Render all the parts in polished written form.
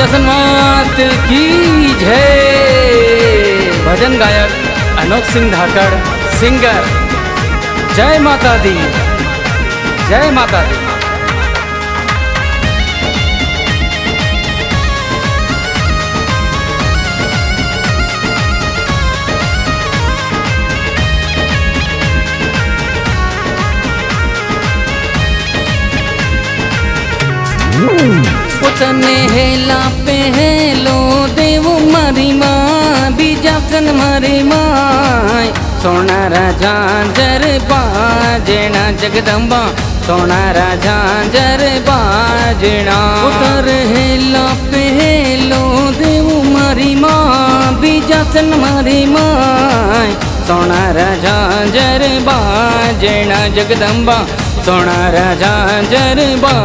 शासन मात की जय। भजन गायक अनोख सिंह धाकड़, सिंगर। जय माता दी, जय माता दी। પોતાને હેલા પહેલો દેવો મારી માં, બીજા કન મારી માય સોના રાજા જરબા જેણા જગદંબા, સોના રાજા જરબા જેણા ઉતર હેલા પહેલો દેવો મારી માં, બીજા કન મારી માય સોના રાજા જરબા જેણા જગદંબા, સોના રાજા જરબા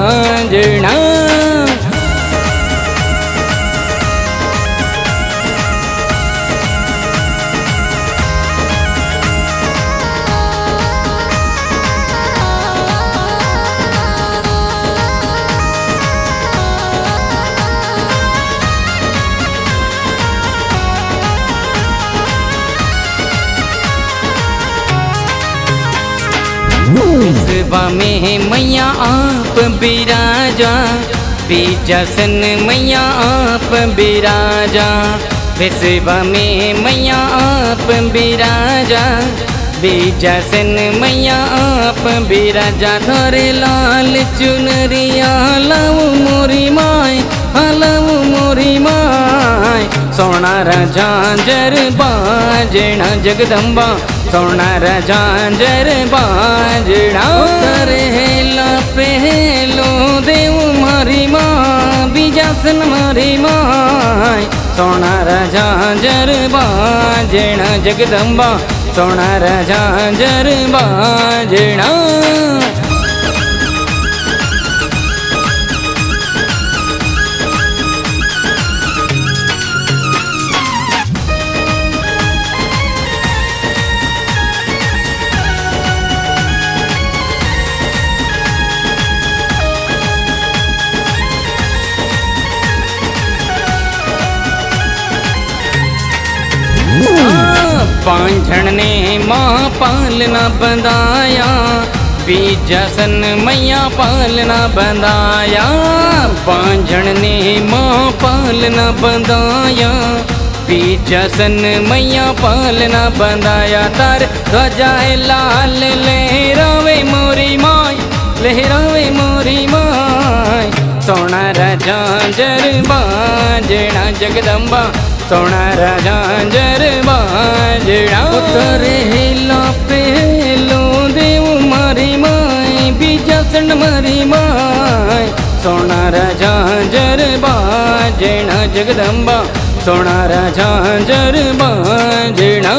જેણા। विश्वा में मैया आप बिराजा, बीजासन मैया आप बिराजा। विश्वा में मैया आप बिराजा, बीजासन मैया आप बिराजा। थोरे लाल चुनरिया लाव मोरी माय, हलव मोरी माय सोना राजा जरबा जेणा जगदंबा, सोना राजा जरबा जेणा उतरे हेला पहलो देव मारी माँ, बीजासन मारी माय सोना राजा जरबा जेणा जगदंबा, सोना राजा जरबा जेणा। पांझण ने माँ पालना बंधाया, बीजासन मैया पालना बंधाया। पांझण ने माँ पालना बंधाया, बीजासन मैया पालना बंधाया। तार ध्वजा लाल लहरावे मोरी माय, लहरावे मोरी माय सोना राजा जरबा जेणा जगदंबा, सोना राजा जरबा जेणा उतरे हेला पहलो देव मारी माय, बीजासन मारी माय सोना राजा जरबा जेणा जगदंबा, सोना राजा जरबा जेणा।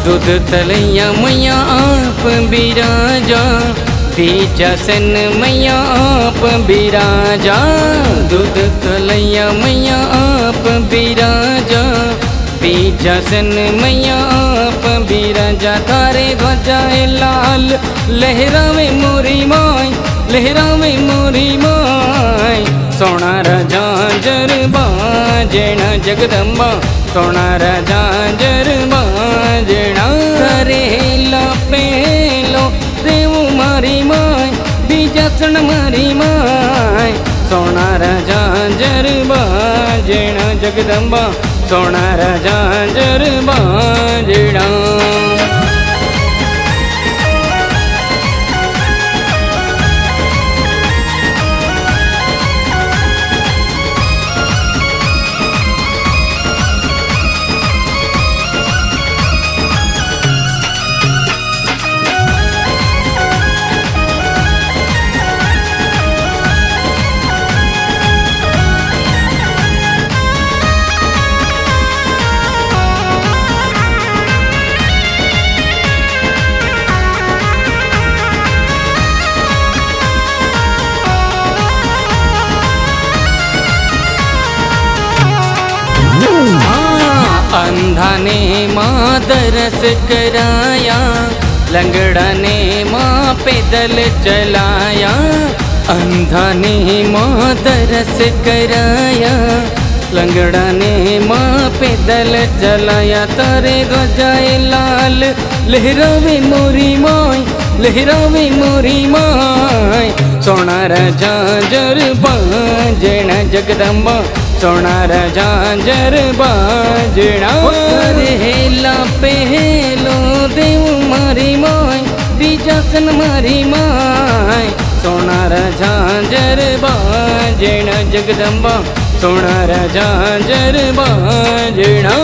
दूध तलैया मैया आप बिराजा, बीजासन मैया आप बिराजा। दूध तलैया मैया आप बिराजा, बीजासन मैया आप बिराजा। थारे ध्वजा लाल लहरावे मोरी माय, लहरावे मोरी माय सोना राजा जरबा जेणा जगदंबा, सोना राजा जरबा जेणा। करे हेला पहलो देव मारी माय, बीजासन मारी माय सोना राजा जरबा जेणा जगदंबा, सोना राजा जरबा जेणा। दरस कराया, लंगड़ा ने माँ पैदल चलाया, अंधा ने माँ दरस कराया, लंगड़ा ने माँ पैदल चलाया। तारे ध्वजाए लाल लहरावे मोरी माय, लहरावे मोरी माय, सोनार झांझर बाजना जगदम्बा, सोनार झांझर बाजना। हेला पहलो देव मारी माय, बीजासन मारी माय, सोनार झांझर बाजना जगदम्बा, सोनार झांझर बाजना।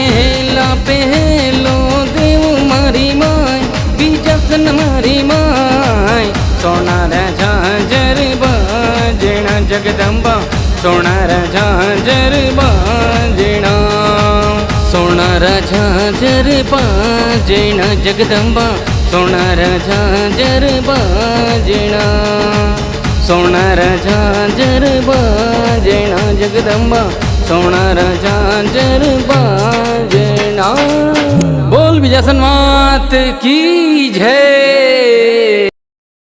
हेला पहलो देव मारी माय, बीजासन मारी माय, सोनार झांझर बाजना जगदम्बा, सोनार झांझर बाजना, सोनार झांझर बाजना जगदम्बा, सोनार झांझर बाजना, सोनार झांझर बाजना जगदम्बा, सोनार झांझर बाजना। बोल बीजासन मात की जय।